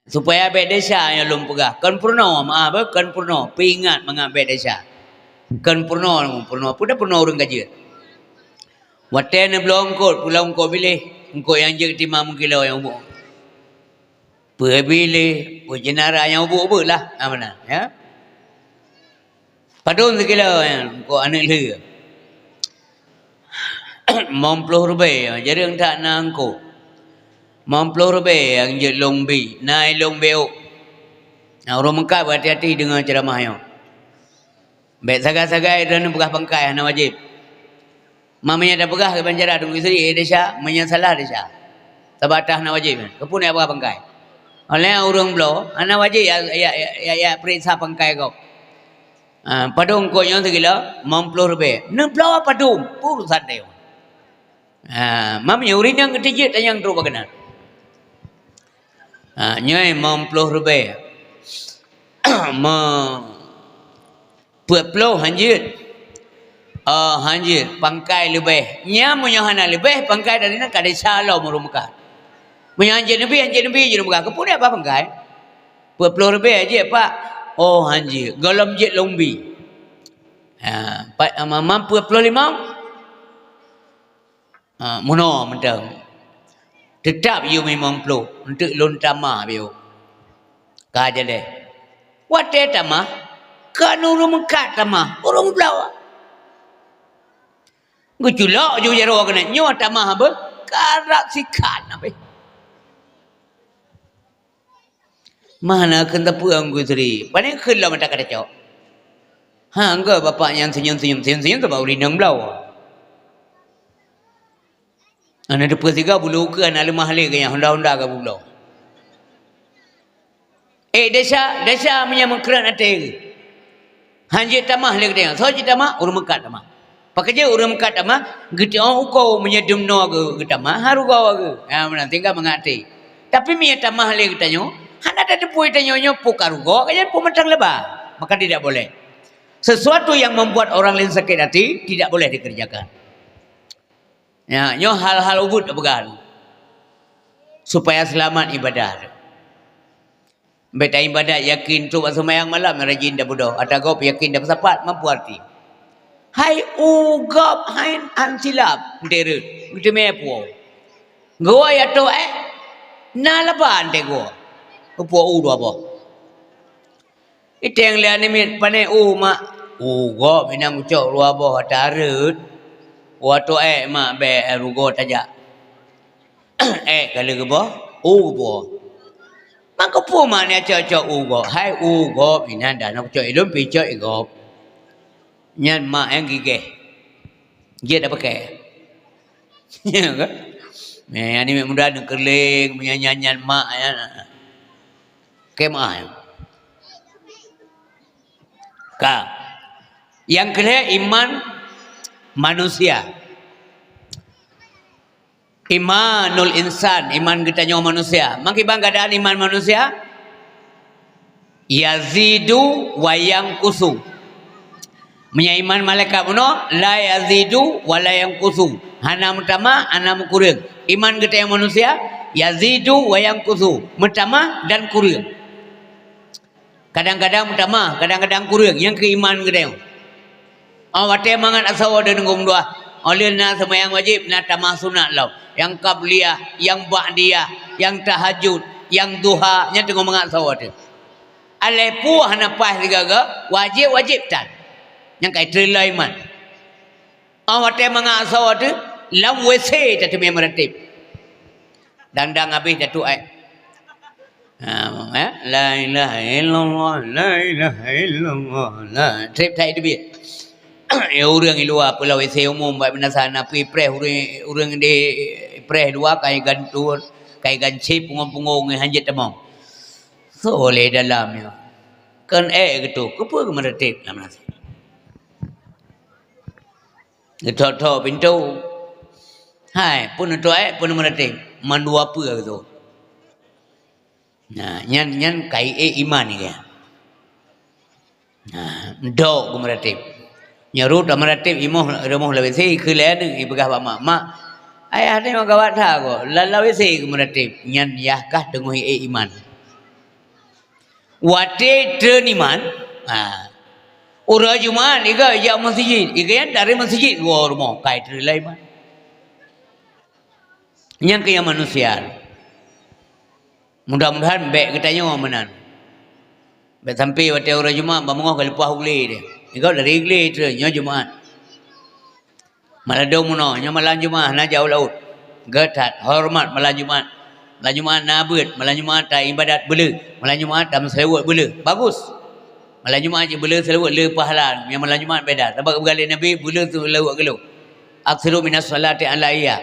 supaya abet desa yang lum pegah kan purno maaf kan purno pingat mengabet desa kan purno pun orang gaji waten belum kot pulau ko pilih engko yang je timam kilo yang ubuk pilih jenara yang ubuk lah mana ya padun sekilo yang ko anak le ₹40 jadi yang tak nangko ₹40 yang je longbi naik longbeo orang Mekah berhati-hati dengan ceramah yang baik sagai-sagai dan pegah pangkai hana wajib mamanya dah pegah ke banjara tunggu isteri desa menyasalah desa tabatah hana wajib kepun ya pegah pangkai oleh orang belo hana wajib ya periksa pangkai kau padung ko yang segila ₹40 ne belo padung urusan dia mamanya urin yang ketiga dan yang terus bagaimana nyai ₹40 Puluh hanjir hanjir pangkai lebih nya munyahana lebih pangkai dari nak kada salau murumka munya hanjir nabi je muka kepun apa pangkai $40 aja pak oh hanjir galam je lombi pak mamam $45 muno mentang tetap you memang perlu untuk lontama biu ka jale wate tama kan urung kat tama urung blawa guculok ju jero kena nyo tama apa karak sikan apa mana kena puang gusri paling khul lah mata kada cok engko bapak yang senyum tu bau linang blawa ana depa tiga bulu ke ana lemah le ke yang honda ke bulau desa punya mengkeran ate hanjir tamah le kedeng so tamah urang mekat tamah pakai urang mekat tamah gede uko menyedum no ke tamah haru gawa ke mana tinggal mengati tapi mia tamah le ketanyo hana ada depui tanyo nyo pukarugo kaya pemetang lebah maka tidak boleh sesuatu yang membuat orang lain sakit hati tidak boleh dikerjakan ya nyo hal-hal ubud begal supaya selamat ibadah beta ibadat yakin tu semayang malam rajin dah bodoh atau yakin dah bersapat mampu arti hai ugap hai ansilap derut gitu mepo goa ya to na laban te go upo u do apa iteng le ni pane u ma ugo minang ucok lu apa tarut wato ma be rugo taja kalau ke bo u bo maka pu mana cocok ugo hai ugo pinanda nak cocok ilum picok ugo nyan mak yang gigih dia dah pakai ya kan ni muda nak keling nyanyian mak ya kemah ka yang kedua iman manusia imanul insan iman kita nyawa manusia makibang keadaan iman manusia yazidu wa yanqusu punya iman malaikat puno la yazidu wa la yanqusu hana mutama ana kurang iman kita yang manusia yazidu wa yanqusu mutama dan kurang kadang-kadang mutama kadang-kadang kurang yang keiman kita awate mangan asawa dan ngom doa oleh na semayang wajib na tamah sunat law yang qabliyah yang ba'diyah yang tahajud yang duha nya tengok mangat sawa tu alepu hana pas digaga wajib tan yang kai trelai man awate mangat sawa tu lam wc tatu memeratip dandang habis jatuh ai la ilaha illallah la ilaha illallah la trip tai dia orang luar pulau WC umum baik benda sana pi preh orang di preh dua kai gantur kai gancip pungong-pungong hanjat temong soleh dalamnya kan gitu kepa ke meretip dalam nasi getok pintu hai pun tu pun meretip mandu apa gitu nah nyan kai iman ni ya nah ndok ke meretip nyarut amaratip imoh remoh lawesi khelen ibegah ba mak ayah ni magawat ha go lalawi se meratip nyan yahkah dengohi iman Wate treniman. Ura Jumaat iga ya masjid. Iga yang dari masjid gua rumah kai terlai mah. Yang kaya manusia. Mudah-mudahan baik katanya menan. Baik sampai wate ura Jumaat bamungoh kalipah uli dia. Iga dari igli tu nya Jumaat. Maladong muno nya malam Jumaat na jauh laut. Getat hormat malam Jumaat. Malam Jumaat nabut, malam Jumaat tak ibadat bela. Malam Jumaat tak selawat bela. Bagus. Malam Jumaat je bela selawat le pahala. Yang malam Jumaat beda. Sebab bergalih Nabi bela tu lawak gelo. Aksiru minas salati alaiya.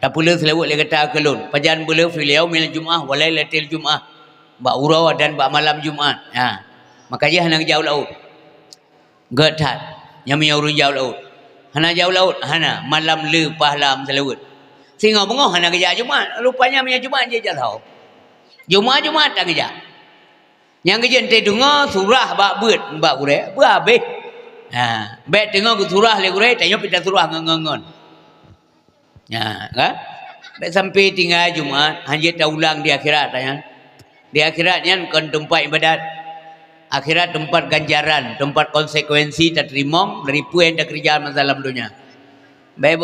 Tak pula selawat le kata akelun. Pajan bela fil yaumil Jumaah wa lailatul Jumaah. Bak urau dan bak malam Jumaat. Maka je hana jauh laut. Getat. Yang menyuruh jauh laut. Hana jauh laut, hana malam le pahala selawat. Sehingga bengok hana kerja Jumaat. Rupanya punya Jumaat je tahu. Jumaat tak kerja. Yang kerja ente dengar surah bak beut bak gure, berhabis. Baik dengar surah le gure, tanya pita surah ngon-ngon. Kan? Baik sampai tinggal Jumaat, hanya tak ulang di akhirat tanya. Di akhiratnya kan tempat ibadat. Akhirat tempat ganjaran, tempat konsekuensi tak terima dari puan tak kerja masalah dunia. Baik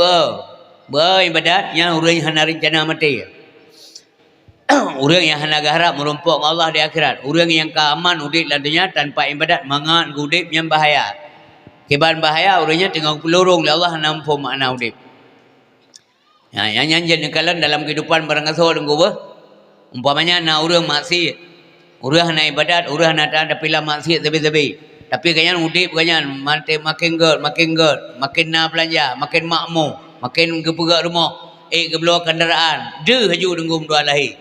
beribadat yang orang yang hana rencana mati. Orang yang hana harap merumpuk Allah di akhirat. Orang yang keaman udip dalam dunia tanpa ibadat mangat udip yang bahaya. Kiban bahaya orangnya tengah pelurung Allah nampu makna udip. Yang nyanyi kalan dalam kehidupan barang asal dengan gua. Umpamanya na orang maksiat. Orang hana ibadat, orang hana ada pilih maksiat tebi-tebi. Tapi kanyan udip kanyan makin makin na belanja, makin makmur. Makin ke rumah, ke belah kenderaan, dia haju dengung dua lahir.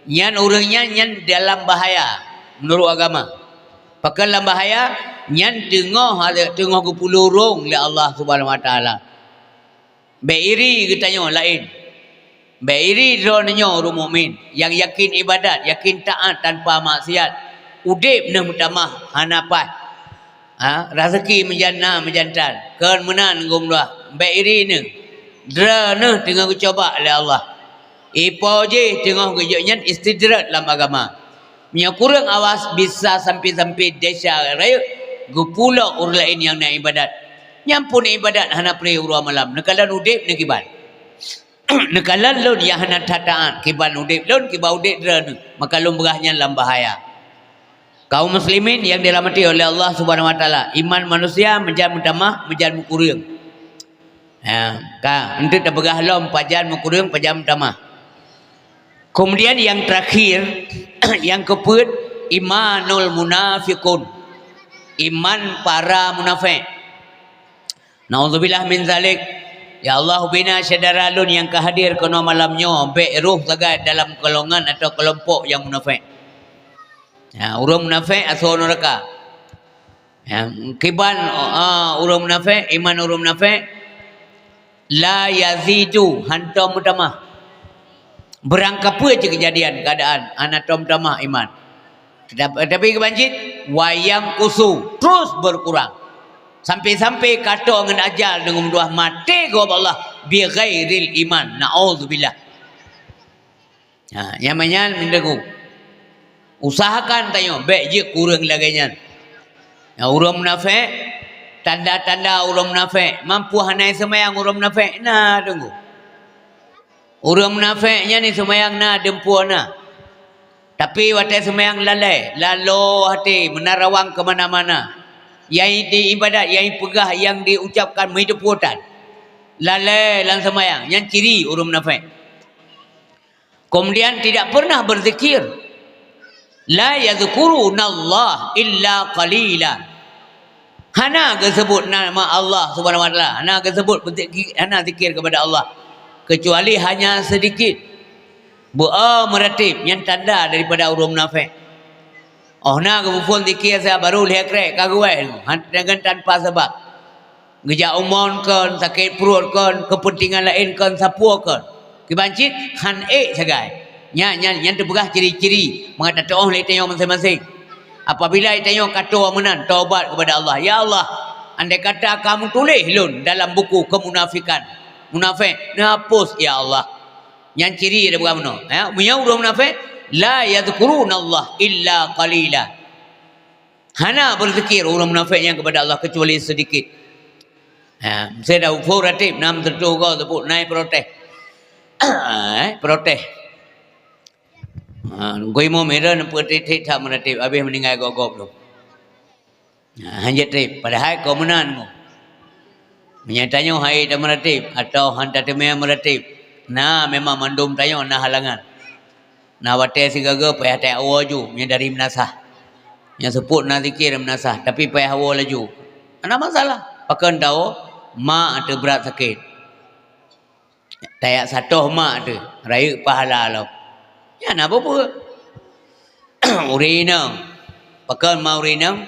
Nyan orangnya nyan dalam bahaya menurut agama. Pakai dalam bahaya, nyan tengah ke pulurung oleh Allah Subhanahu Wa Taala. Beiri katanya lain. Beiri dronanya orang mukmin yang yakin ibadat, yakin taat tanpa maksiat. Udip nak mutamah hanapat. Rezeki menjantan. Kan menan ngumlah. Beiri ni. Drana tengah kucoba oleh Allah. Ipo je tengah kejadian istidrat dalam agama. Punya kurang awas bisa sampai desa raya. Gupula orang lain yang nak ibadat. Yang pun ibadat hana peri urah malam. Nekalan udip ni kiban. Nekalan lun yang hana tataan. Kiban udip lun kiban udip drana. Maka lun berahnya dalam bahaya. Kaum muslimin yang dirahmati oleh Allah Subhanahu Wa Taala. Iman manusia menjadi mutamah, menjadi kurang. Untuk terpegah lom pajan mukurung pajam tamah. Kemudian yang terakhir yang keput imanul munafiqun. Iman para munafik. Nauzubillah min zalik. Ya Allah bina syadaralun yang kehadir kena malamnya baik ruh sagat dalam golongan atau kelompok yang munafik. Orang munafik asal neraka. Kiban orang munafik, iman orang munafik la yazidu hantam mutamah. Berangkapa je kejadian keadaan anatom tamah iman. Tapi kebanjit wayang kusu terus berkurang. Sampai-sampai kata dengan ajal dengan dua mati kepada Allah bi ghairil iman. Na'udzubillah. Yang menyan mendegung. Usahakan tanya baik je kurang laganya. Orang munafik tanda-tanda orang munafik mampu hanai semayang orang munafik nah tunggu. Orang munafiknya ni semayang nah dempuan nah. Tapi waktu semayang lalai, lalu hati menarawang ke mana-mana. Yang diibadat, yang pegah, yang diucapkan hidup putan. Lalai lan semayang, yang ciri orang munafik. Kemudian tidak pernah berzikir. La yadhkurunallah illa qalila. Hana kesebut nama Allah Subhanahu Wa Taala. Hana kesebut hana zikir kepada Allah kecuali hanya sedikit. Meratib yang tanda daripada orang munafik. Na kebufun zikir saya baru lihat krek kaguai dengan tanpa sebab. Gejak umon kan, sakit perut kan, kepentingan lain kan, sapua kan. Kibancit han sagai. Yang terpegah ciri-ciri mengatakan oleh tanya masing-masing. Apabila tanya kata menan taubat kepada Allah. Ya Allah, andai kata kamu tulis lun dalam buku kemunafikan. Munafik, hapus ya Allah. Yang ciri dia bukan mana? Punya orang munafik la yadhkuruna Allah illa qalila. Hana berzikir orang munafik yang kepada Allah kecuali sedikit. Saya dah ufur ratib nam tertu kau tepuk naik protes. Protes. Goi mau merah nampak titik tak meratib habis meninggal gogok tu. Hanya trip padahal kau menan. Menyatanya hai tak meratib atau hantar temai meratib. Nah memang mandum tanya nah halangan. Nah watai si gaga payah tak awal ju dari menasah. Yang sebut nak zikir menasah tapi payah awal laju. Ada masalah. Pakai tahu mak ada berat sakit. Tayak satuh mak tu raya pahala lo. Ya nak apa? Urinang. Pakai mau urinang.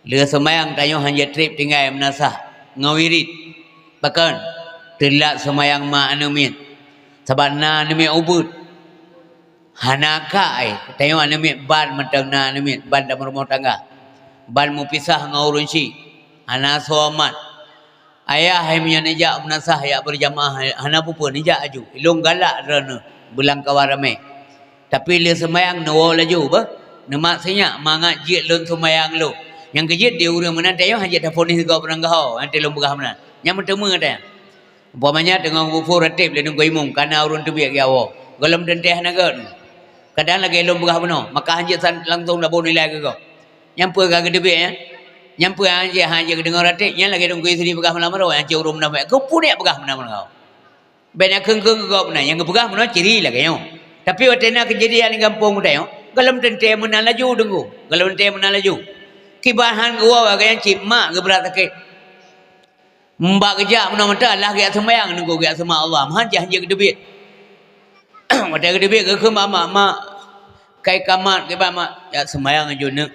Lia semayang tanya hanya trip tinggal menasah. Ngawirit. Pakai telak semayang mak anumit. Sebab na anumit ubud. Hanaka tengok anumit ban mentang na anumit ban dalam rumah tangga. Ban mu pisah ngurun si. Hana somat. Ayah hai punya nejak menasah ya berjamaah hana pupa nejak aju. Ilung galak rana belang kawan ramai. Tapi dia semayang nawa laju bah. Nemak senyak mangat jit lun semayang lu. Yang kejit dia urang menan tayo hajat telefonis kau peranggau nanti lum begah menan. Yang bertemu katanya. Umpamanya dengan kufur ratib le nunggu imum kana urun tu biak gawo. Galam denteh naga. Kadang lagi lum begah benar. Maka hajat langsung dah bon nilai ke kau. Nyampa ka gede biak ya. Nyampa hajat dengar ratib nya lagi nunggu sini begah menan maro yang urung nama kau punya begah menan kau. Banyak kengkeng kau menan yang begah menan ciri lagi yo. Tapi waktu nak kejadian di kampung tayo. Galam denteh menan laju denggu. Galam denteh menan laju. Kibahan gua yang cip mak ke berat sakit. Mbak kejap mana-mana lah gaya semayang nunggu gaya sama Allah. Hanja ke debit. Mata ke debit ke mama mak kai kamat ke mak ya semayang aja nak.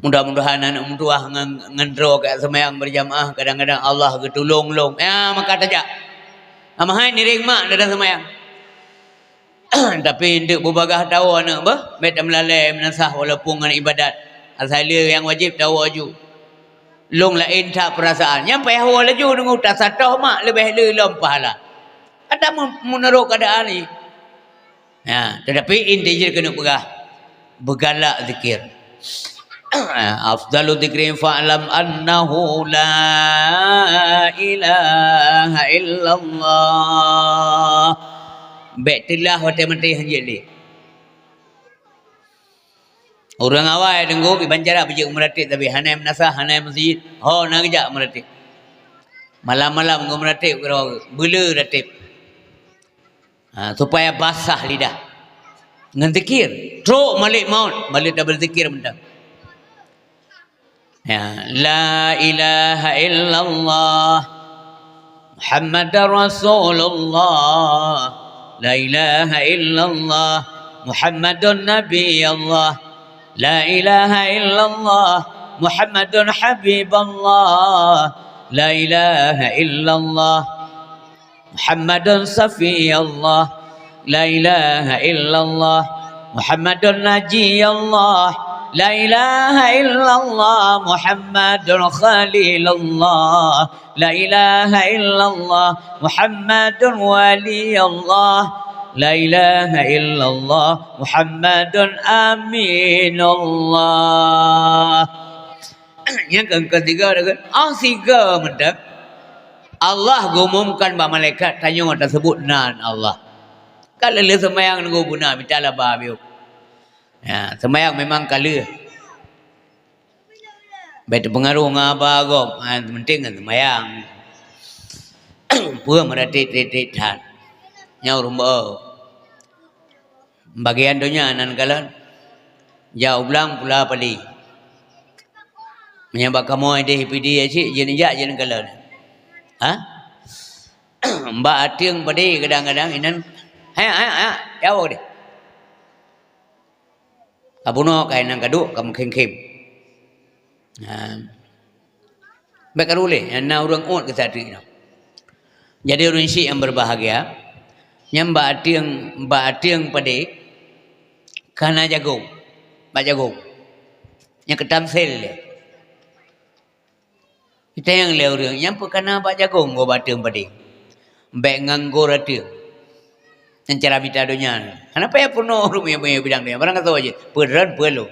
Mudah-mudahan anak mudah ngendro gaya semayang berjamaah kadang-kadang Allah ke tolong. Ya maka tajak. Amahai niring mak dah semayang. Tapi untuk berbagah tahu anak bah, bet melalai menasah walaupun dengan ibadat. Asal yang wajib tahu aju. Long lain tak perasaan. Yang payah awal laju nunggu tak satah mak lebih lelom pahala. Ada menaruh keadaan ni. Ya, tetapi inti kena pegah. Bergalak zikir. Afdalu zikri fa'lam annahu la ilaha illallah. Baiklah hotel menteri hanjali. Orang awal tengok di Banjara pergi meratib tapi hanai menasah, hanai masjid. Oh nak kejap meratib. Malam-malam kau meratib kau bela ratib. Supaya basah lidah. Dengan zikir. Teruk malik maut, malik dah berzikir benda. Ya, la ilaha illallah Muhammadar Rasulullah. La ilaha illallah Muhammadun Nabi Allah. La ilaha illallah Muhammadun Habiballah. La ilaha illallah Muhammadun Safiyallah. La ilaha illallah Muhammadun Najiyallah. La ilaha illallah Muhammadun Khalilullah. La ilaha illallah Muhammadun Waliyallah. La ilaha illallah Muhammadun Aminullah. Yang ketiga dengan asiga mendak Allah gumumkan ba malaikat tanya orang tersebut nan Allah. Kalau le semayang nunggu guna minta lah babiu. Ya, semayang memang kala. Bet pengaruh ngaba gom. Penting kan semayang. Pua meratit-tit hat. Nyau rumah. Bagian dunia nan kalan jauh belang pula pali menyabak kamu ada hipidi asyik jenijak jen kalan mbak ating padi kadang-kadang inan jauh deh abuno kay nang kaduk kamu kem-kem baik karule na orang ut ke satu jadi orang syik yang berbahagia yang mbak ating padi kana jagung, bak jagung, yang ketam sel dia. Kita yang lewat yang perkana bak jagung, gua batung padi, baik nganggur ada. Cara minta dunia. Kenapa ya penuh rumah yang bidang dia? Barang kata aja. Peran perlu.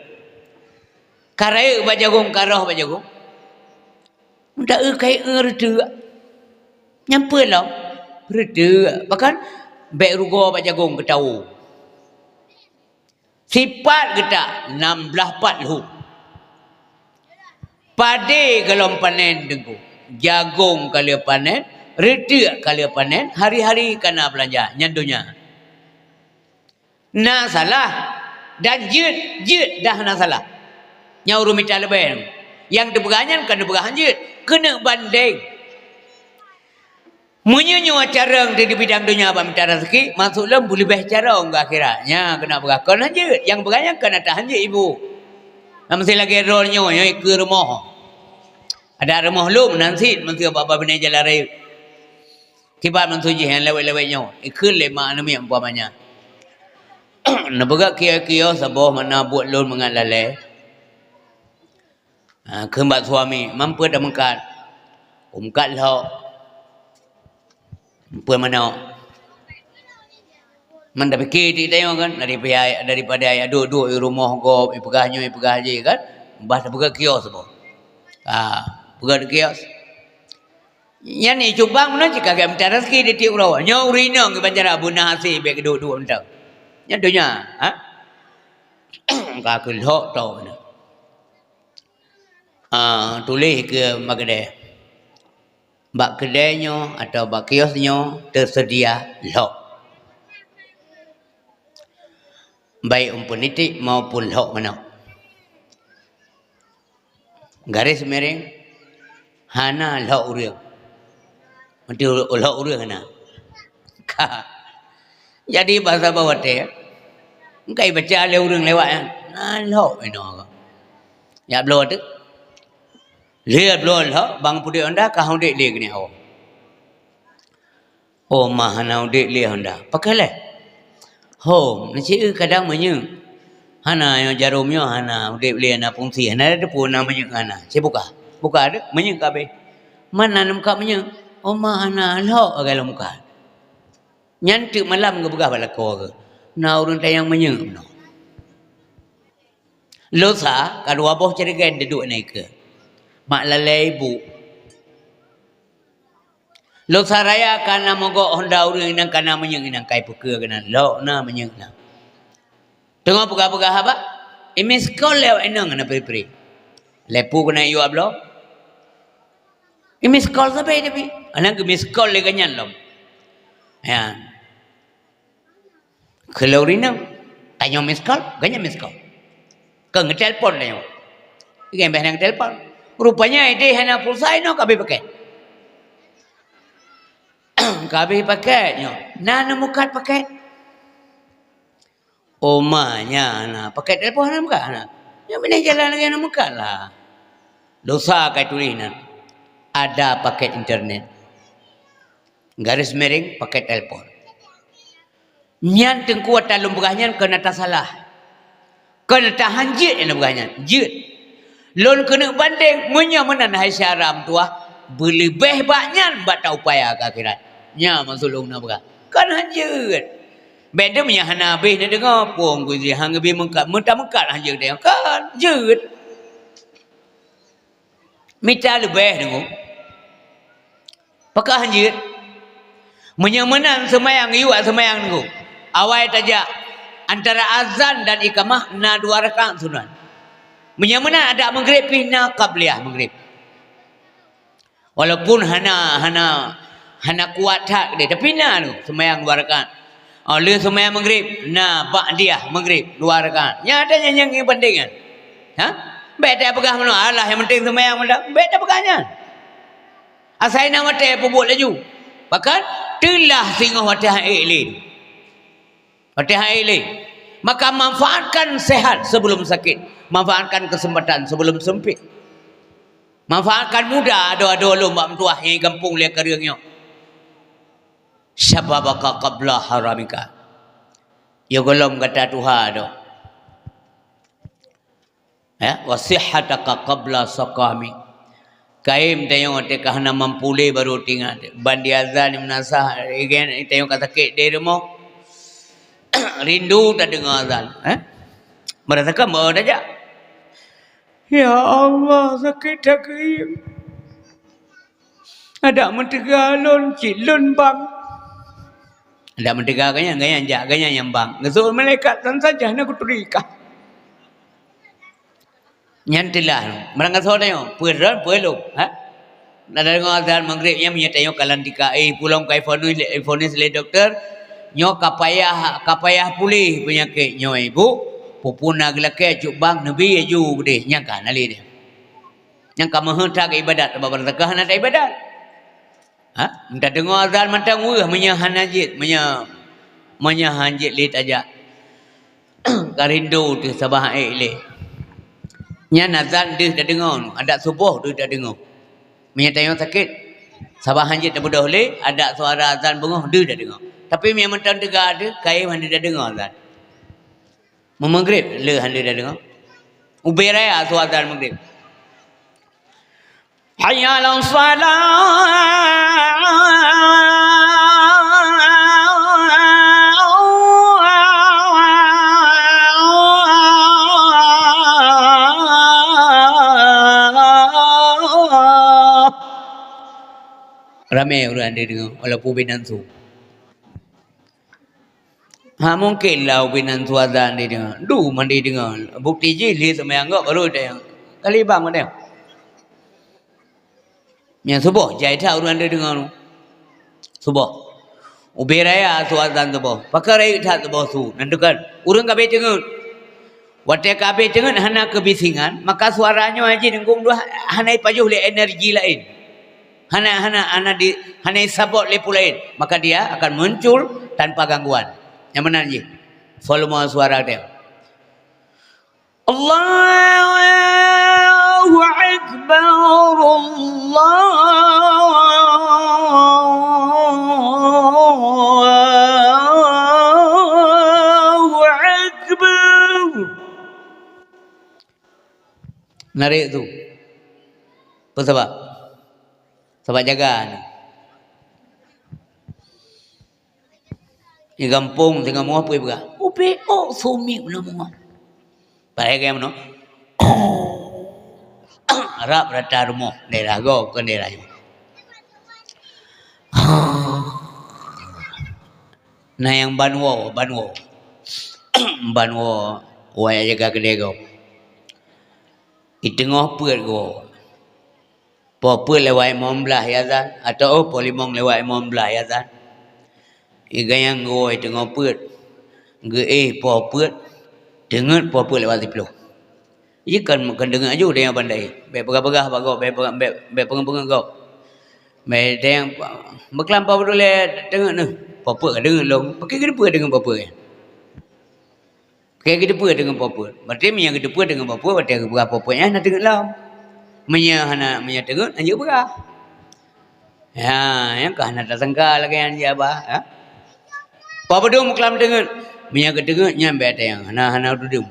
Karaya bajagong karah bajagong. Muda kai erdu. Nyampe lah. Erdu. Bahkan baik rugo bajagong ketau. Sifat kita 16 lu. Pade kalau panen dengku. Jagung kalau panen. Erdu kalau panen. Hari-hari kena belanja. Nyandunya. Nah salah dan jut dah nak salah nyau rumita lebih yang dibeganyan kan dibegahan jut kena banding menyenyu acara di bidang dunia apa minta rezeki masuklah boleh lebih cara enggak akhirnya kena begakan jut yang beganyan kena tahan jut ibu masih lagi rolnya yang ke rumah ada rumah lu nanti mesti apa benda jalan raya kibat mentuji yang lewat-lewatnya ikut lema anu yang umpamanya Nabaga kia-kia sabah mana buat lon mengalale. Kembat suami mampu dah mengkat. Umkat lah. Mampu mana? Mana fikir dia tengok kan daripada ayah duduk di rumah kau pegahnya je kan. Bahasa pegah kios sabah. Pegah kios. Yang ni cuba mana jika kami minta rezeki dia tiup rawa. Nyau rina ke banjara bunah hasil baik duduk entah. Yang dunia, kau kelak tahu ni. Tulis ke mak kedai. Bak kedainya atau bak kiosnya tersedia lok. Baik politik maupun lok mana. Garis miring, hana lok urang. Mesti lok urang hana. Jadi bahasa bawah teh, engkau baca le urang lewat kan, nalok ino. Ya belum tu, lihat belum lah, bang putih anda kau dek le gini awak. Oh mahana dek le anda, pakai le. Oh, nasi kadang menyu, hana yang jarumnya hana dek le na fungsi, hana ada pun namanya hana. Saya buka ada menyu kabe. Mana nampak menyu? Oh mahana lok agak muka. Nyantik malam ke begah bala kau ke. Na urang tayang menyeng no. Losa kalau abah cerigan duduk naik ke. Mak lalai ibu. Losa raya kana mogok honda urang inang kana menyeng inang kai peke kana lok na menyeng na. Tengok begah-begah apa? Imis kau lewat inang na peri-peri. Lepu kena iu ablo. Imis kau sampai tapi. Anak imis kau le ganyan lom. Ya. Kalau rina, tanya miss call, ganyan miss call. Kau ngetelpon dia. Ikan behang telpon. Rupanya ide hanya pulsa ino kabe pakai. Kabe pakai nyo. Nana mukat pakai. Omanya na pakai telpon na mukat na. Yang mana jalan lagi na mukat lah. Dosa kai tulinan. Ada paket internet. Garis miring paket telpon. Nyan tengkuat dalam berganyan kena tak salah. Kena tahan jit yang berganyan. Jit. Lon kena banding. Munya mana hai syaram tuah. Berlebih banyak buat tak upaya ke akhirat. Nya masuk lung nak berganyan. Kena jit. Beda punya hana habis ni dengar. Pung kuzi hang habis mengkat. Mentah-mengkat hang jit dia. Kan jit. Minta lebih dengar. Pakai hang jit. Menyemenan semayang iwak semayang dengar. Awal tajak antara azan dan iqamah na 2 rakaat sunat. Menyamana ada maghrib pina qabliyah maghrib. Walaupun hana kuat tak dia tapi na tu sembahyang 2 rakaat. Oleh sembahyang maghrib na ba'diyah maghrib 2 rakaat. Nya ada yang bandingan. Ha? Baik tak pegah mana Allah yang penting sembahyang mana. Baik tak pegahnya. Asai nama teh pebut laju. Bahkan telah singgah watah ilin. Fatihah ini. Maka manfaatkan sehat sebelum sakit. Manfaatkan kesempatan sebelum sempit. Manfaatkan muda ada lomba mentuah yang kampung lihat keriangnya. Syababaka qabla haramika. Ya golom kata Tuhan tu. Ya, wasihhataka qabla saqami. Kaim tayong te kahana mampule baru tinggal. Bandi azan menasah igen tayong kata ke di rumah. Rindu tak dengar azan. Merasakan bawa saja. Ya Allah, sakit kaki. Ada mentegalon, cilon bang. Ada mentegalnya, gaya yang bang. Ngesul malaikat dan saja nak kuturika. Nyantilah, merangkat soalnya, pueran puelo. Nada dengar azan maghrib yang menyatayo kalantika pulang kai fonis le doktor. Nyo kapayah pulih penyakit nyo ibu. Pupuna gelake cuk bang nabi aju gede nyangka nali dia. Nyangka menghentak ibadat apa bertakah nak ibadat. Minta dengar azan mantang weh menyahanajit menyahanjit lit aja. Karindu tu sabah le. Nya azan dia dah dengar, ada subuh dia dah dengar. Menyatayo sakit. Sabah hanjit dah bodoh le, ada suara azan bunguh dia dah dengar. Tapi memang mentang tegak ada, kai hande dah dengar azan. Maghrib le hande dah dengar. Uberaya suara azan maghrib. Hayya 'alas salah. Ramai orang dia dengar walaupun binansu. Mungkin lah binansu azan dia dengar. Mandi dengar. Bukti je dia sama yang enggak baru dia. Kali bang mana? Yang subuh jaita orang dia dengar. Subuh. Uberaya su azan subuh. Pakai tak subuh su. Nantikan orang kabeh dengar. Waktu kabeh dengar hana kebisingan, maka suaranya aja dengung dua hana pajuh le energi lain. Hana sabot lepu lain, maka dia akan muncul tanpa gangguan. Yang mana je? Volume suara dia. Allahu Akbar, Allahu Akbar. Narik tu. Apa sebab? Sebab jaga ni. Di kampung tengah muah pergi berah. Upe, sumi mana muah. Pada kaya mana? Arab rata rumah. Daerah kau bukan daerah you. Nah yang banwo. Banwo. Waya jaga kedai kau. Di tengah perut kau. Papa lewat imam belah ya zan atau polimong lewat imam belah ya zan. Igayang goi tengah perut. Papa dengar papa lewat tiplo. Ia kan dengar aja dia yang pandai. Baik pegah-pegah bagau, baik pengen-pengen kau. Baik dia yang berkelampau boleh dengar ni. Papa dengar long. Pakai kita dengan papa kan. Pakai kita dengan papa. Berarti yang kita dengan papa, berarti berapa papanya nak dengar long. Menyah tengok anjir berah. Ya, yang kah nak tersangka lagi anjir abah. Apa dong kelam tengok. Menyah ke tengok nyampe ada yang hana duduk.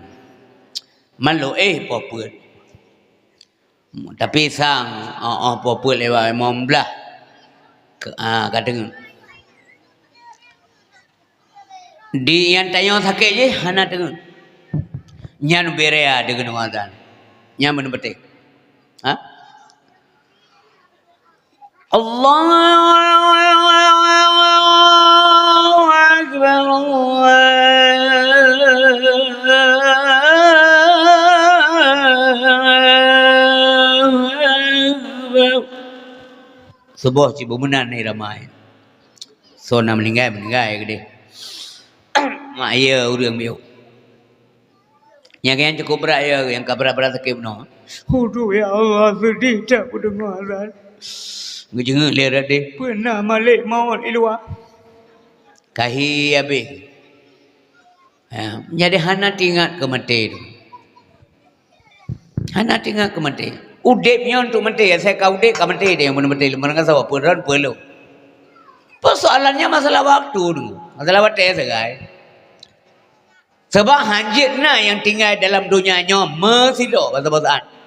Malu papa. Tapi sang papa lewat imam belah. Kat tengok. Di yang tanya sakit je hana tengok. Nyan berea dengan azan. Nyan benar-benar. Allahu Akbar, Subuh cibu menan ni ramai. So nak meninggal gede. Mak ya urang biu. Yang cukup berat ya, yang berat sakit no. Aduh ya Allah, sedih tak dengar azan. Ngejenguk lera deh. Pernah malik maut di luar. Kahi habis. Jadi hana tinggal ke mati tu. Hana tinggal ke mati. Udipnya untuk mati. Saya kau udip ke mati dia yang mati. Mereka sahabat peran perlu. Persoalannya masalah waktu tu. Masalah waktu segai. Sebab hanjit yang tinggal dalam dunianya mesido bahasa-bahasaan.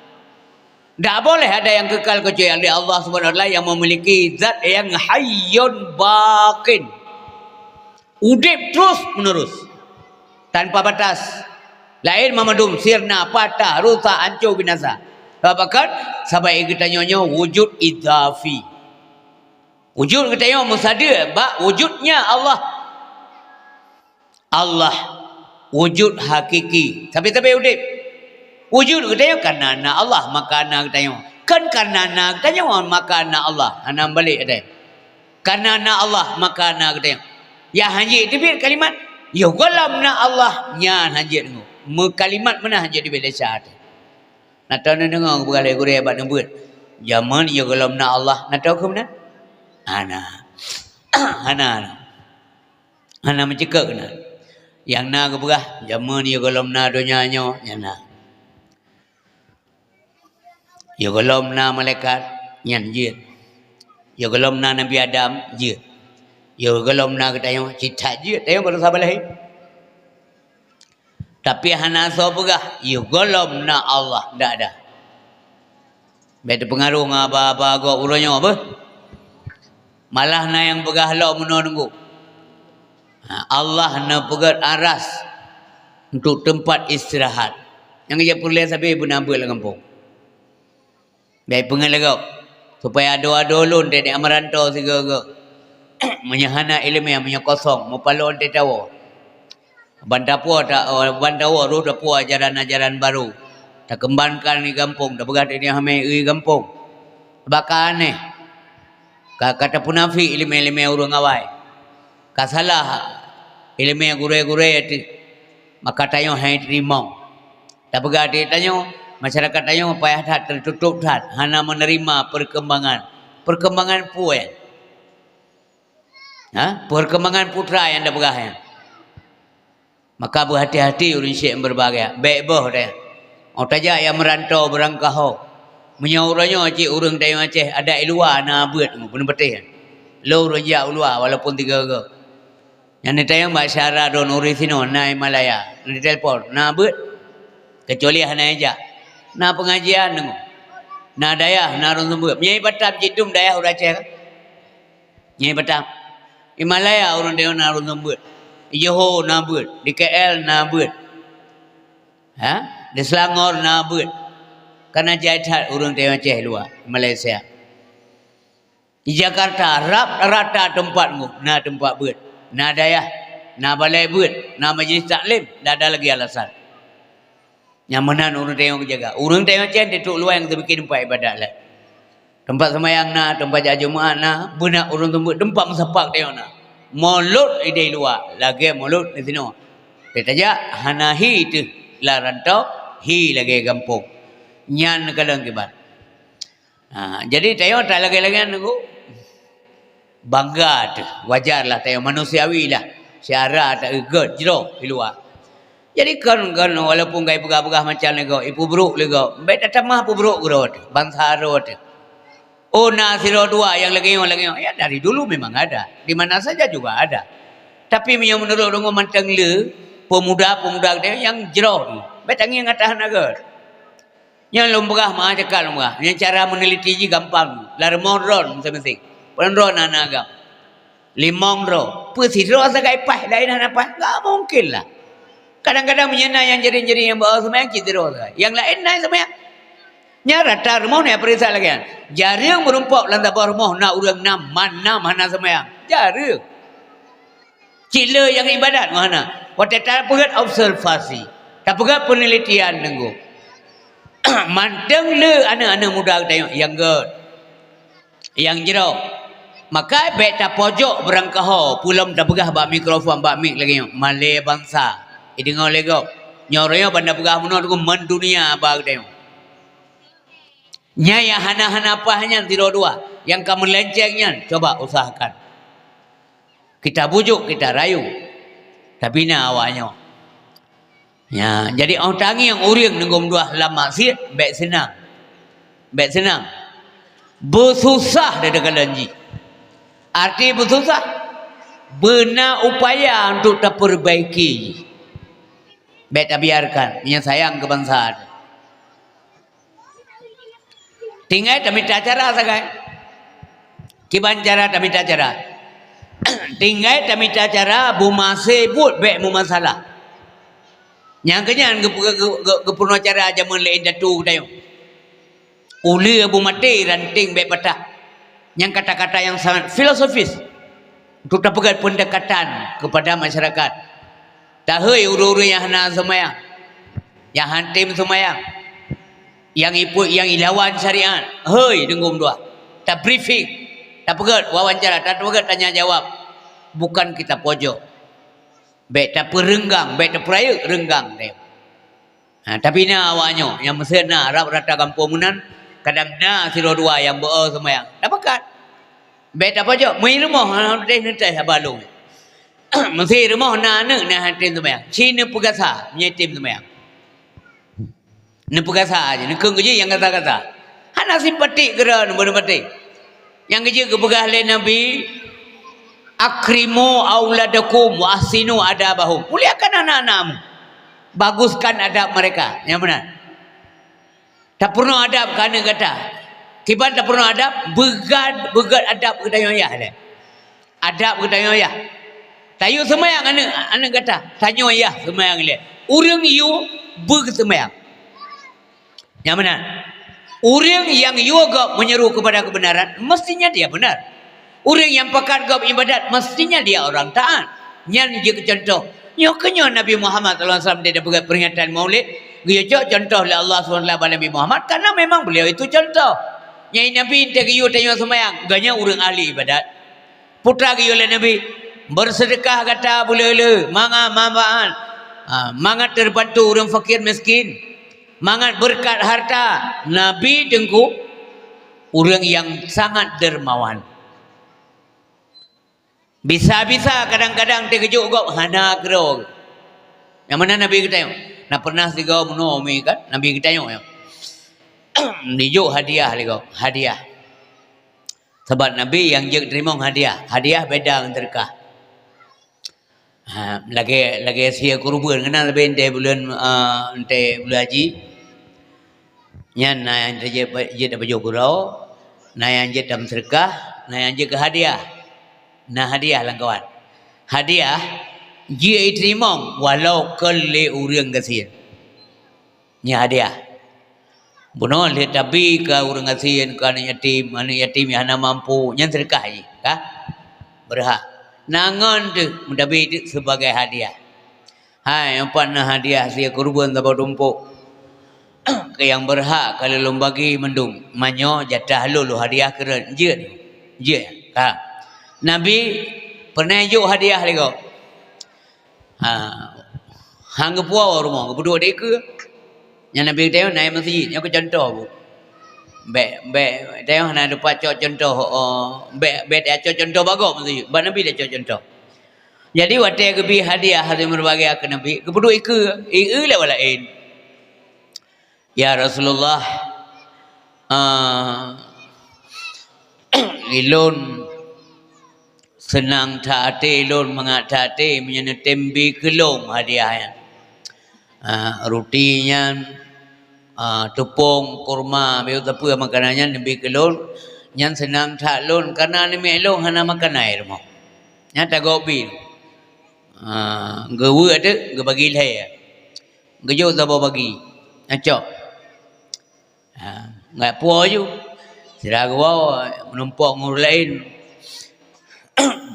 Tak boleh ada yang kekal kecuali Allah SWT yang memiliki zat yang hayyun baqin. Udip terus menerus. tanpa batas. Lain mamadum sirna patah rusak hancur binasa. Bahkan sampai kita nyonya wujud idhafi. Wujud kita nyonya musadir wujudnya Allah. Allah wujud hakiki. Tapi udip. Wujud kita nyonya karena Allah makana kita nyonya. Kan karena kita nyonya makana Allah. Hanam balik ada. Karena Allah makana kita nyonya. Ya hanjit itu kalimat ya galamna Allah nya hanjit tu. Kalimat mana hanjit di Malaysia ada. Nak tahu nak dengar bergalai gurih abad nembut. Zaman ya galamna Allah. Nak tahu ke mana? Hana mencekak kena. Yang na ke berah zaman ya galamna donyanya yang na. Ya galamna malaikat nyan jit. Ya galamna Nabi Adam jit. Ya galamna kita yang cita je tayang baru sabar lahir. Tapi hana so pegah ya galamna Allah ndak ada. Beda pengaruh apa gua urangnya apa? Malah na yang pegah lo menunggu. Allah na pegat aras untuk tempat istirahat. Yang dia perlu sampai benambul kampung. Baik pengalau supaya ada lun dari amaranto segala. Menyahana ilmu yang menyokosong mupalon tetawa bandapuo tak bandawa ru dapuo ajaran-ajaran baru tak kembangkan di kampung dah begat ini hame di kampung bakal aneh kata punafi ilmu urang awai kasalah ilmu gure-gure itu maka tayo hai terima tak begat tanya masyarakat tayo payah tak tertutup tak hana menerima perkembangan puan. Perkembangan putra yang dah berah. Maka berhati-hati urang syekh berbagai. Baik boh dah. Orang tajak yang merantau berangkah. Menyaurannya cik urang dari Aceh ada luar na buat pun betih. Lo rojak luar walaupun 3 ke. Yang ni tayang masyarakat don orisino na Himalaya. Ni telefon na buat. Kecuali hana aja. Na pengajian dengo. Na dayah na run sembut. Nyai batam cidum dayah urang Aceh. Nyai batam Himalaya orang dia nak rambut. Johor nak buat, di KL nak buat. Di Selangor nak buat. Karena jahat orang dia Aceh luar Malaysia. Di Jakarta rata tempat mu, nak tempat buat. Nak dayah, nak balai buat, nak majlis taklim, dah ada lagi alasan. Yang mana orang dia jaga. Orang dia Aceh dia tuk luar yang terbikin tempat ibadat lah. Tempat semayang na, tempat jaga Jumaat na, benak urang tembut tempat mesepak dia na. Mulut di luar, lagi mulut di sini. Kita aja hanahi itu lah rantau, hi lagi kampung. Nyan kadang kibat. Jadi tayo tak lagi nunggu bangga tu, wajarlah tayo manusiawi lah. Syara tak ikut jero di luar. Jadi kan walaupun gay pegah-pegah macam nego, ibu buruk lego, baik tak mah ibu buruk gerot, bangsa rot. Oh Nasiro 2 yang lagi ya dari dulu memang ada. Di mana saja juga ada. Tapi yang menurut dengan mantang le pemuda dia yang jero. Betang yang atas naga. Yang lombah mah cakal lombah. Yang cara meneliti je gampang. Larmon masing-masing. Penron anak limong ro. Pesiro sagai pah lain apa? Enggak mungkin lah. Kadang-kadang menyena yang jadi yang bawa semua yang citro. Yang lain naik semua. Nya rata rumah ni perisa lagi. Jarang merumpok lantai bawah rumah nak urang mana semua. Jarang. Cila yang ibadat mana? Waktu tak pegat observasi. Tak pegat penelitian nenggu. Manteng le anak-anak muda kita yang good. Yang jero. Maka baik tak pojok berangkah pulam tak pegah bak mikrofon bak mik lagi. Malay bangsa. Dengar lego. Nyornya benda pegah menurut mendunia bak kita. Nya yang hana-hana apahnya tidak 2 yang kamu lencengnya coba usahakan kita bujuk kita rayu tapi na awaknya ya jadi orang tangi yang uring nengom 2 lama sih baik senang bersusah dia dekat janji arti bersusah benar upaya untuk terperbaiki baik tak biarkan yang sayang kebangsaan. Tinggal tak minta cara sagai. Kiban cara tak minta cara. Tinggal tak minta cara bu masih but baik mu masalah. Yang kenyan gepurno cara jaman lain datu dayo. Uli abu mati ranting baik patah. Yang kata-kata yang sangat filosofis untuk dapat pendekatan kepada masyarakat. Tahoi uru-uru yang hana semayang, yang hantim semayang, yang ipu yang ilawan syariat. Hei dengung dua. Tak briefing, tak pegat wawancara, tak pegat tanya jawab. Bukan kita pojok. Baik tak perenggang, baik tak peraya renggang dia. Tapi na awaknya yang mesti na Arab rata kampung menan kadang na siro dua yang beo semayang. Tak pekat. Baik tak pojok, mai rumah deh nanti balung. Mesti rumah na hantim semayang. Cina pegasa menyetim semayang. Ne pegasa aja, ne keng je yang kata-kata. Hana simpatik geran benar-benar. Yang kerja kepegah oleh Nabi, akrimu auladakum wa ahsinu adabahum. Muliakan anak-anakmu. Baguskan adab mereka. Yang benar. Tak pernah adab kerana kata. Kibat tak pernah adab, begat adab kita yoyah dia. Adab kita yoyah. Tayu semayang anak kata, tanya yoyah semayang dia. Urang you bersemayang. Yang benar. Orang yang juga menyeru kepada kebenaran, mestinya dia benar. Orang yang pekat ke ibadat, mestinya dia orang taat. Yang dia contoh. Nyoknya Nabi Muhammad SAW dia dapat peringatan maulid. Dia contoh oleh Allah SWT Nabi Muhammad. Karena memang beliau itu contoh. Nyai Nabi interview tanya semayang. Ganya orang ahli ibadat. Putra kaya oleh Nabi. Bersedekah kata boleh-boleh. Mangat mangat terbantu orang fakir miskin. Mangat berkat harta. Nabi dengku orang yang sangat dermawan. Bisa-bisa kadang-kadang terkejut kau hana kero. Yang mana Nabi kita yang nak pernah sigau menomoi kan Nabi kita yang nijuk hadiah lego hadiah. Sebab Nabi yang je terima hadiah. Hadiah beda dengan terkah. Lagi sia kurban kena lebih ente bulan haji. Nyan na yang je dah baju gurau, na yang je dalam sedekah, na yang je ke hadiah. Nah hadiah lah kawan. Hadiah je terima walau kele urang kasihan. Ni hadiah. Bunuh le tapi ke urang kasihan ke anak yatim yang hana mampu nyan sedekah je, kah? Berhak. Nangon tu mendapat itu sebagai hadiah. Hai, empat na hadiah sia kurban tabau tumpuk. Ke yang berhak kalau lom bagi mendung. Manyo jatah lu hadiah keren. Je. Ha. Nabi pernah juk hadiah lego. Hang puau rumah, berdua deka. Yang Nabi tengok naik masjid, yang aku contoh bu. Tengok nak dapat contoh dia contoh bagus masjid. Ba Nabi dia contoh. Jadi waktu kebi hadiah hasil berbagai ke Nabi, kebedu ike lah walain. Ya Rasulullah, ilun senang taati, ilun mengat taati, menyana tembi kelong hadiahnya. Rutinya, tepung, kurma, biar apa makanannya Nabi kelong, yang senang tak lon karena ni melong hana makan air mau. Nyata gobi. Gawe ada, bagi saya. Gejau tak bagi. Acok. Nggak puas je. Sira gua menumpuk ngurus lain.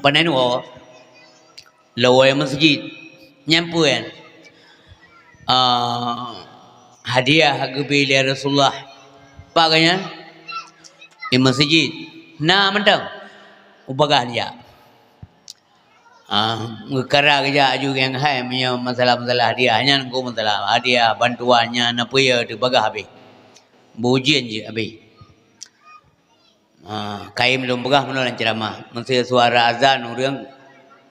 Panen gua. Lawai masjid. Nyampuan. Hadiah kepada Rasulullah. Pakainya di masjid. Nah mentang. Ubagah dia. Ngekara kerja juga yang hai punya masalah-masalah hadiahnya ngko masalah hadiah bantuannya apa ya tu bagah habis. Bujian je habis. Kaim belum begah menolong ceramah. Mesti suara azan orang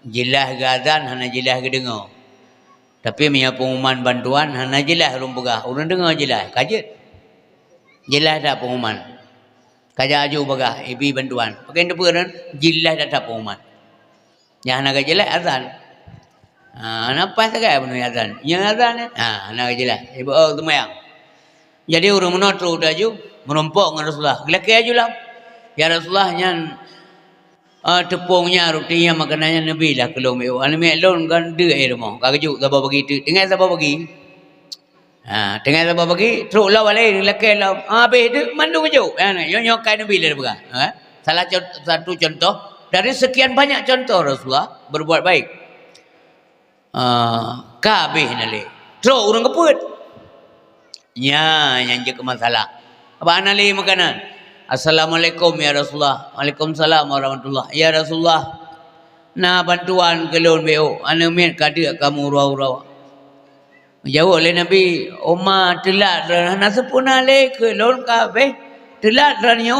jelas ke azan hana jelas ke dengar. Tapi punya pengumuman bantuan hana jelas belum begah. Orang dengar jelas. Kajet. Jelas dah pengumuman. Kaja aju begah ibi bantuan. Pakai depan jelas dah pengumuman. Yang nak jelas azan. Napa sangat penuh azan? Yang azan ni, nak jelas. Ibu semayang. Jadi orang menotru dah ju, menumpuk dengan Rasulullah. Laki aju lah. Ya Rasulullah yang tepungnya, rotinya, makanannya Nabi lah kelong. Ane melon kan dia air mau. Kagak ju, siapa bagi tu? Dengar siapa bagi? Tengah sabar bagi teruk lah balik lekai lah. Habis tu mandu kejuk. Nyokai Nabi dia berah. Salah satu contoh dari sekian banyak contoh Rasulullah berbuat baik. Kabeh nale. Teruk orang keput. Yang je ke masalah. Apa nale makanan? Assalamualaikum ya Rasulullah. Waalaikumsalam warahmatullahi. Ya Rasulullah. Nah bantuan ke lon beo. Ana mit kada kamu urau-urau. Jawab oleh Nabi, Umar telat dah nasapuna le ke lon kabeh. Telat dah nyo.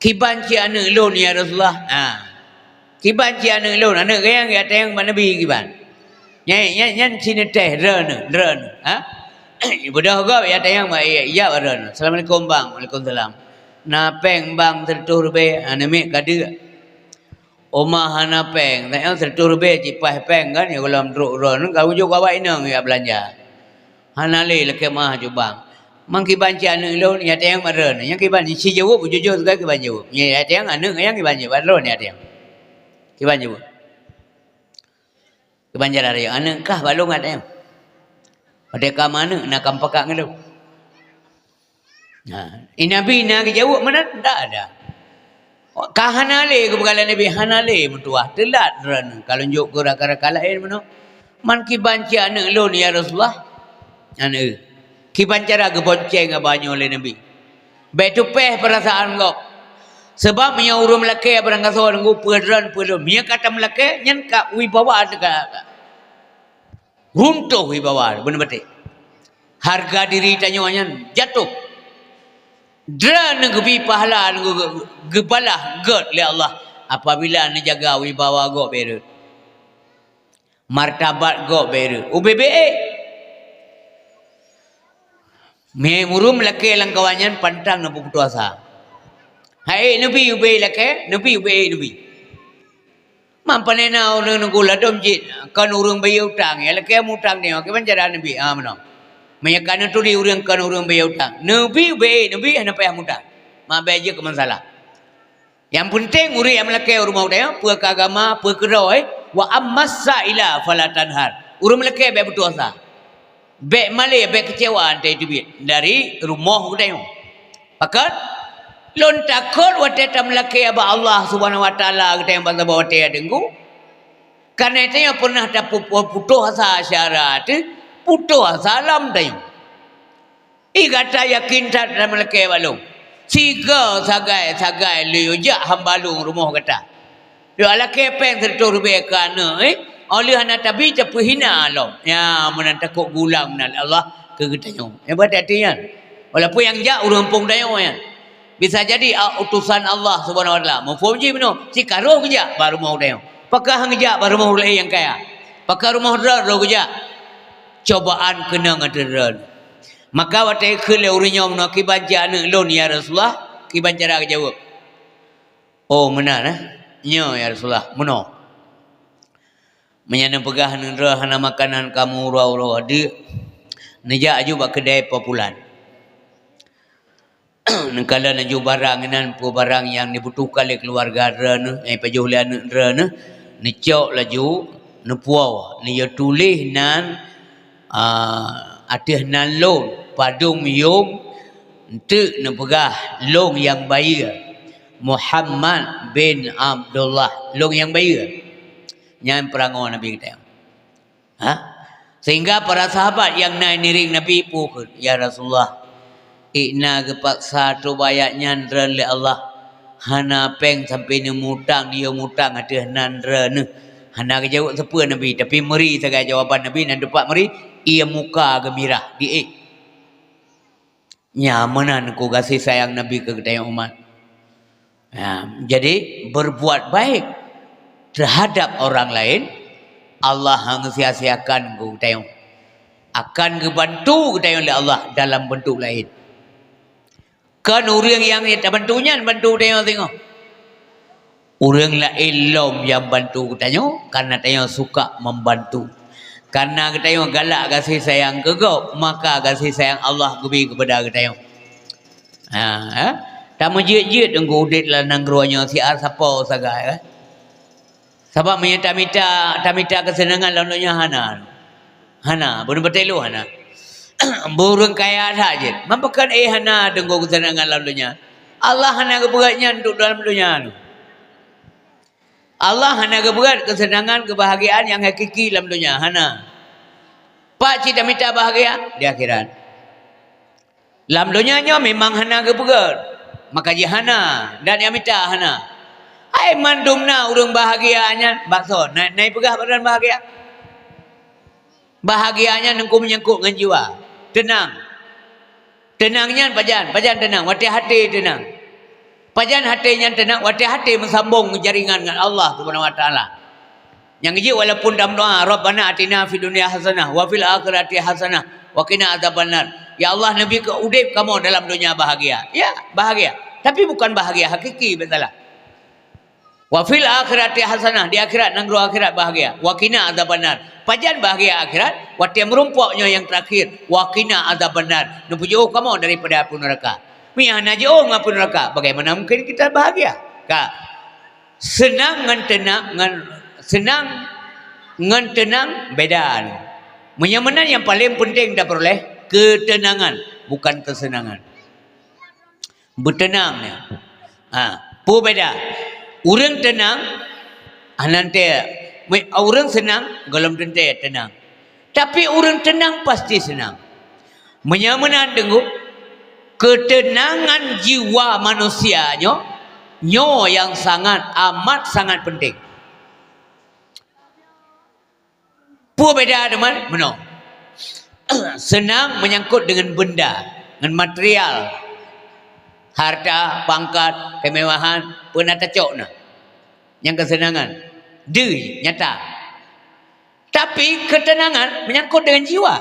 Kiban ci ana lon ya Rasulullah. Kiban ci ana lon, ana gayang ya tayang Nabi kiban. Nyan sini teh ren. Ibadah gap ya tayang ya ren. Assalamualaikum bang. Waalaikumsalam. Na peng bang tertur be ana mi kada. Omah hana peng, tak yang tertur be cipai peng kan ya kalau mendruk ron kau juga awak inang ya belanja. Hana le leke mah jubang. Mang kiban ci anu lon ya tayang maron. Yang kiban si jawab jujur juga kiban jawab. Ya tayang anu yang kiban jawab ron ya tayang. Kiban jawab. Kiban jarar ya anu kah balung ada yang. Pada ka mana nak kampakak ngelu. Nabi nak jawab mana tak ada. Kahanale ke berkala Nabi hanale mentuah telat ran kalau njuk ke rakara lain mano man ki banci anak lon ya Rasulullah anu ki bancara ke bonceng abanyo oleh Nabi betu peh perasaan kau sebab nya urum lake barang kaso nggu pedran mia kata melake nyen ka wibawa dekat runtuh wibawa benar betul harga diri tanyo nyen jatuh Dran ngebi pahala gebalah god oleh Allah apabila jaga wibawa go beru. Martabat go beru. UBBE. Me murum lake lang kawanyan pantang na puputuasa. Hai nabi ube lake, nabi ube nabi. Mampanena orang nunggu ladom jit kan urang bayi utang ya lake mutang ni ke panjara nabi mano. Mayakana tu di urang kan urang bayar utang. Nabi hana payah mutang. Ma baje ke masalah. Yang penting uri yang melakai rumah dia, puak agama, puak keroi, wa ammas saila fala tanhar. Urang melakai baik berdosa. Baik malai baik kecewa antai duit dari rumah dia. Pakat lon takut wa teta melakai aba Allah Subhanahu wa taala kita yang bangsa bawa dia dengku. Karena itu yang pernah dapat putus asa syarat putus salam tayo. Igata yakin tak dalam leke balung. Siga sagai liu jak hambalung rumah kata. Dia leke peng tertur be kana oleh anak tabi cepu hina Allah. Ya menan takut gulang nan Allah ke getanyo. Hebat hatian. Walaupun yang jak urang pung dayo ya. Bisa jadi utusan Allah Subhanahu wa taala. Mufumji beno si karo gejak baru mau dayo. Pakah ngejak baru mau yang kaya. Pakah rumah ro gejak. Cobaan kena ngadaran. Maka watai khule urinya mena ki banca anak lon ya Rasulullah, ki bancara jawab. Oh benar Nya ya Rasulullah, meno. Menyana pegah nendra hana makanan kamu ura-ura ada. Nejak aju bak kedai populan. Nengkala naju barang nan pu barang yang dibutuhkan oleh keluarga ran pajuh le anak ran necok laju nepuau ni ya tulis nan atih nan long padung mium entuk na pegah long yang bayi Muhammad bin Abdullah long yang bayi nyan perango Nabi kita sehingga para sahabat yang naik niring Nabi pukul ya Rasulullah ikna kepaksa tu bayak nyandran le Allah hana peng sampai ni mutang dia mutang atih nan ran hana kejawab sepa Nabi tapi meri sagai jawapan Nabi nan dapat meri ia muka gembira di nyamanan ku kasih sayang Nabi ke kedai umat. Jadi berbuat baik terhadap orang lain Allah hang sia-siakan ku kedai akan kebantu kedai oleh Allah dalam bentuk lain. Kan orang yang tak bantunya bantu dia tengok. Orang lain lom yang bantu kedai karena dia suka membantu. Karena kita yang galak kasih sayang ke kau, maka kasih sayang Allah kebi kepada kita yang. Tak menjit-jit tunggu udit lah nangruanya siar siapa sagai. Sebab menyata minta kesenangan lalunya hana. Hana, benar betul hana. Burung kaya saja. Mampakan hana dengko kesenangan dalam dunia. Allah hana keberatnya untuk dalam dunia tu. Allah hana keberat kesenangan, kebahagiaan yang hakiki dalam dunia. Hana. Pak cita minta bahagia di akhirat. Dalam dunianya memang hana keberat. Maka dia hana dan dia minta hana. Ai mandumna urang bahagianya bakso. Naik pegah badan bahagia. Bahagianya nengku menyangkut dengan jiwa. Tenang. Tenangnya pajan tenang, wati hati tenang. Pajan hatinya tenang, wati hati mensambung jaringan dengan Allah Subhanahu wa taala. Yangiji walaupun dalam doa, Rabbana atina fid dunya hasanah wa fil akhirati hasanah wa qina adzabannar. Ya Allah, Nabi ke udip kamu dalam dunia bahagia. Ya, bahagia. Tapi bukan bahagia hakiki, betul. Wa fil akhirati hasanah, di akhirat nang akhirat bahagia. Wa qina adzabannar. Pajan bahagia akhirat, waktu yang merumpuknya yang terakhir, wa qina adzabannar. Nu jauh kamu daripada api neraka. Mihana jauh api neraka. Bagaimana mungkin kita bahagia? Ka senang ngan tenang ngan senang ngan tenang beda. Menyamanan yang paling penting dah peroleh ketenangan, bukan kesenangan. Bertenangnya. Pu beda. Urang tenang, nanti orang senang, golong tentu tenang. Tapi orang tenang pasti senang. Menyamanan dengan ketenangan jiwa manusianya, nyo yang amat sangat penting. Apa beda teman? Mana? Senang menyangkut dengan benda, dengan material, harta, pangkat, kemewahan, penata cokna. Yang kesenangan. Nyata. Tapi ketenangan menyangkut dengan jiwa,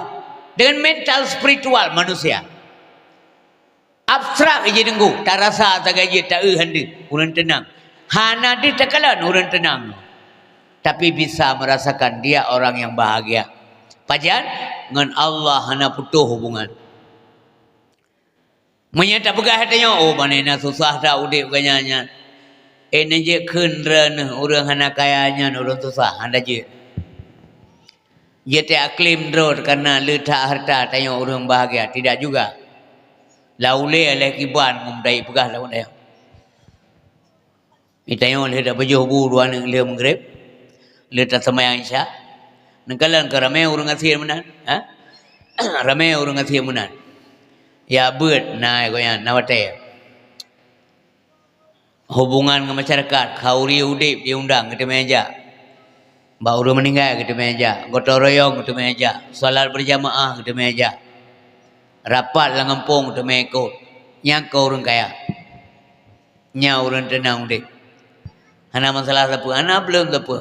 dengan mental spiritual manusia. Abstrak aja dengku, tak rasa tak gaji tak handi, orang tenang. Hana di tekalan orang tenang. Tapi bisa merasakan dia orang yang bahagia. Pajan dengan Allah hana putus hubungan. Menyata pegah hatinya, oh mana susah dah udip kanyanya. Ini je kendran orang hana kayanya orang susah anda je. Dia tak klaim drone karena letak harta tanya orang bahagia, tidak juga. Laule oleh kiban ngumdai pegah lawan dia. Itanya oleh dah baju bu dua nang dia menggrep. Letak semayang isya. Nengkalan ke ramai orang ngasih menan, ramai orang ngasih menan. Ya bird naik goyan nawate. Hubungan dengan masyarakat, kauri udip diundang ke meja. Baru meninggal ke meja, gotong royong ke meja, salat berjamaah ke meja. Rapat lah ngampung ke meko. Nya kau orang kaya. Nya orang tenang udip. Hana masalah apa? Hana belum apa.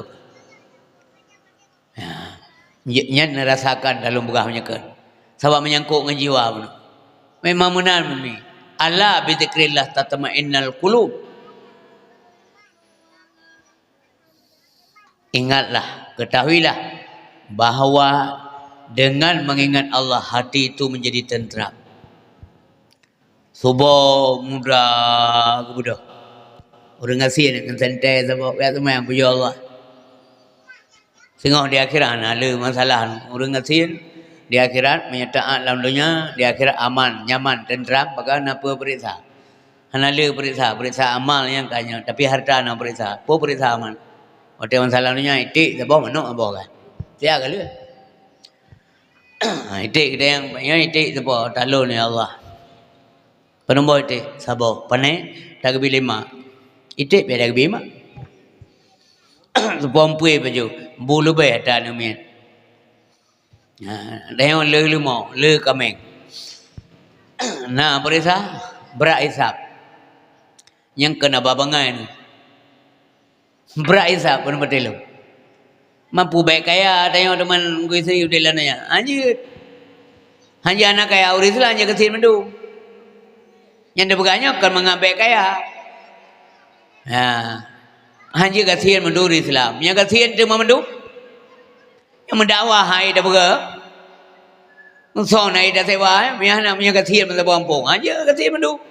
Nya merasakan dalam begahnya kan. Sebab menyangkut dengan jiwa pun. Memang benar mami. Ala bi dzikrillah tatma'innal qulub. Ingatlah, ketahuilah bahawa dengan mengingat Allah hati itu menjadi tenteram. Subuh muda kebudah. Orang ngasih nak santai sebab ya tu yang puja Allah. Sehingga di akhirat ada masalah. Orang ngasih di akhirat menyatakan dalam dunia di akhirat aman, nyaman, tenteram. Bahkan apa periksa? Hanala periksa amal yang kanya. Tapi harta nak periksa. Apa periksa aman? Waktu masalah dunia itik sebab mana apa kan? Siapa kali? Itik kita yang itik sebab talon ni Allah. Penumbuk itik sabar. Panai tak kebi lima. Itik biar tak kebi lima. Sepompui baju bulu bay ada numian. Dah yang le lima, le kameng. Nah perisa berat isap. Yang kena babangan ni. Berat isap pun betul. Mampu baik kaya tanya teman gue sendiri udah nanya. Anjir. Hanya anak kaya uris lah hanya kecil mendu. Yang dibeganya akan mengambil kaya. Hanya kecil mendu Islam. Yang kecil cuma mendu. Yang mendakwah hai dah bega. Musuh hai dah sewa. Yang kecil mendu kampung. Hanya kecil mendu.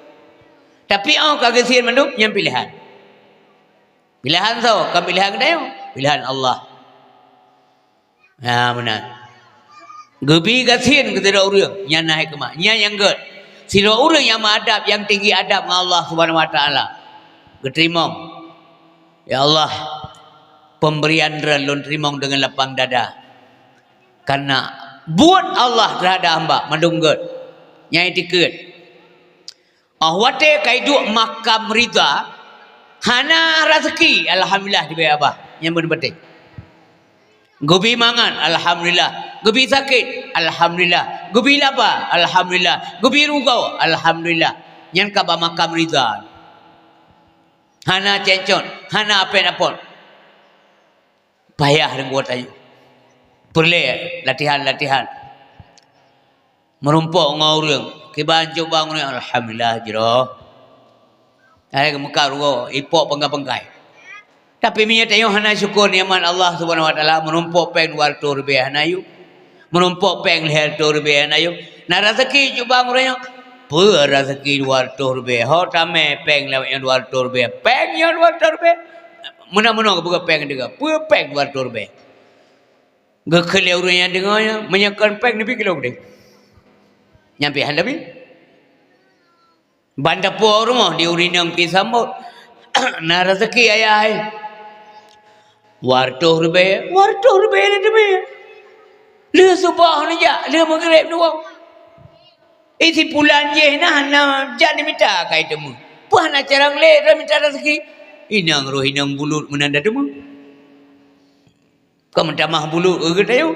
Tapi kalau kecil mendu yang pilihan. Pilihan kan pilihan kita. Pilihan Allah. Ya benar. Gebi gasin ke tidak orang yang naik kemak, yang ged. Sila orang yang adab, yang tinggi adab dengan Allah Subhanahu Wa Taala. Geterima. Ya Allah, pemberian relun terima dengan lapang dada. Karena buat Allah terhadap hamba mandungget. Nyai tikut. Wate kaidu makam rida. Hana rezeki alhamdulillah diberi abah yang benar-benar. Gubi mangan alhamdulillah, gubi sakit alhamdulillah, gubi lapar alhamdulillah, gubi rugau alhamdulillah. Yang kaba makam rida. Hana cencon, hana apa-apa. Payah dengan buat ayu. Perlu latihan. Merumpuk dengan orang, kibancu bang orang alhamdulillah jero. Ada muka rugo, ipok penggai-penggai. Tapi minyak tayo hana syukur ni'mat Allah Subhanahu Wa Taala menumpuk peng luar tu lebih hanayu. Menumpuk peng leher tu lebih hanayu. Na rezeki cuba nguranya. Per rezeki luar tu lebih. Ho tame peng lewat yang luar tu lebih. Peng yang luar tu lebih. Muna-muna buka peng juga. Per peng luar tu lebih. Gekele urang yang dengarnya menyakan peng lebih kilo gede. Nyampe han lebih. Banda po rumah di urinang pisambut. Na rezeki ayah. Wartuh rebe ni demi. Le subah ni ja, le maghrib ni wang. Isi pulan je na jadi minta kai temu. Puh na carang le dah minta rezeki. Inang roh inang bulut menanda temu. Kau minta mah bulut ke tayo.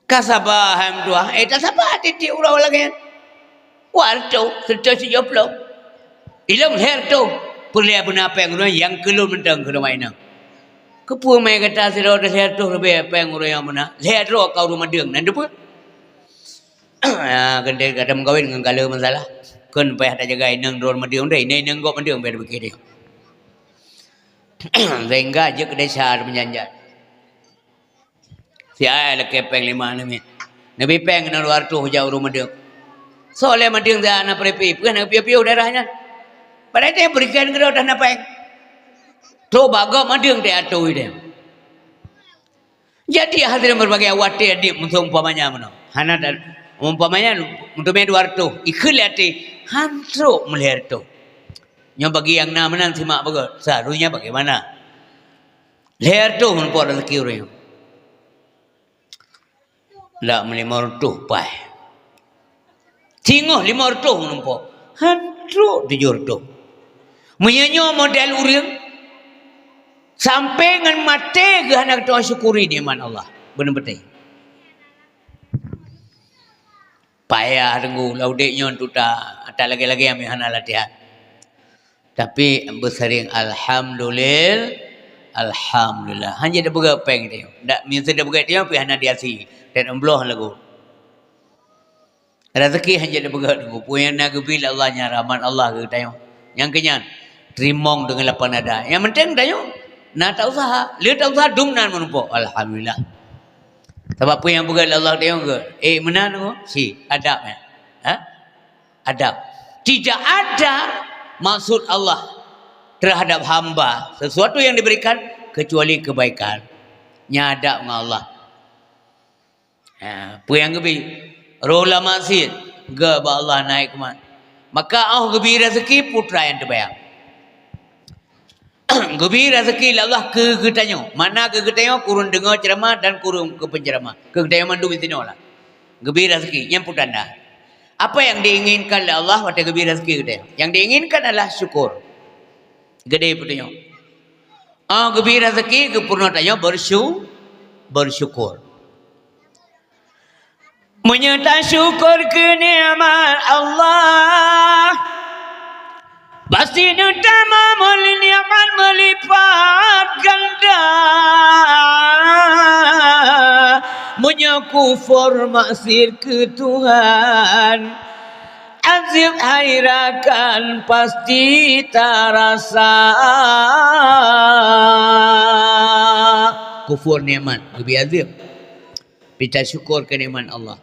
Kasabah ham tua. Tak sabar titik urang lagi. Wartuh serta sejoplo. Ilang her tu. Perlihat apa yang keluar mentang ke rumah ini. Kepu mai kata sira dah her tu lebih apa yang orang yang mana. Her tu kau rumah deng nanti pun. Kende kata mengkawin dengan kala masalah. Kan payah tak jaga inang rumah deng dai, nang gok mendeng ber begitu. Sehingga je kedai syar menjanjat. Si ai la kepeng 5 ni. Nabi peng nang luar tu jauh rumah deng. Soalnya madeng dah na prepi, bukan piu-piu darahnya. Padahal dia berikan kerana dah nampak. Terus bagai madeng dia atuh dia. Jadi hadirin berbagai awati adik untuk umpamanya mana. Hana dan umpamanya untuk meduar tu. Ikhli hati hantruk melihat tu. Yang bagi yang nama nan simak bagai. Seharusnya bagaimana? Lihat tu menempuk rezeki orang. Tak melimar tu pai. Tinggal 5 tu menempuk. Hantruk 7 tu. Menyanyi model urang sampai dengan mati ke hendak doa syukuri nikmat Allah. Benar-benar. Payah tunggu laudeknya tu tak lagi-lagi yang hana latihan. Tapi bersering alhamdulillah. Hanya dah berapa peng dia. Tak mesti dah berapa dia tapi hana diasi dan embloh lagu. Rezeki hanya dah berapa tunggu. Punya nak bila Allah nyaraman Allah ke tayo. Yang kenyan terimong dengan lapan ada. Yang penting tayo nak tak usaha. Lihat tak usaha dumnan menumpuk. Alhamdulillah. Sebab apa yang bukan Allah tayo ke? Mana tu? Si adab ya. Adab. Tidak ada maksud Allah terhadap hamba sesuatu yang diberikan kecuali kebaikan. Nyadap dengan Allah. Apa yang kebi? Rola maksud ke Allah naik kemat. Maka gebi rezeki putra yang terbayang. Gebi rezeki Allah kegetanyo. Mana kegetanyo kurun dengar ceramah dan kurun ke penceramah. Kegetanyo mandu bitino lah. Gebi rezeki yang putanda. Apa yang diinginkan oleh Allah pada gebi rezeki kegetanyo. Yang diinginkan adalah syukur. Gede putanyo. Gebi rezeki kepurna tanyo bersyukur. Menyata syukur ke nikmat Allah. Pasti utama nikmat melipat ganda. Menyakufur maksir ke Tuhan. Azib hairakan pasti terasa. Kufur nikmat lebih azib. Kita syukur ke nikmat Allah.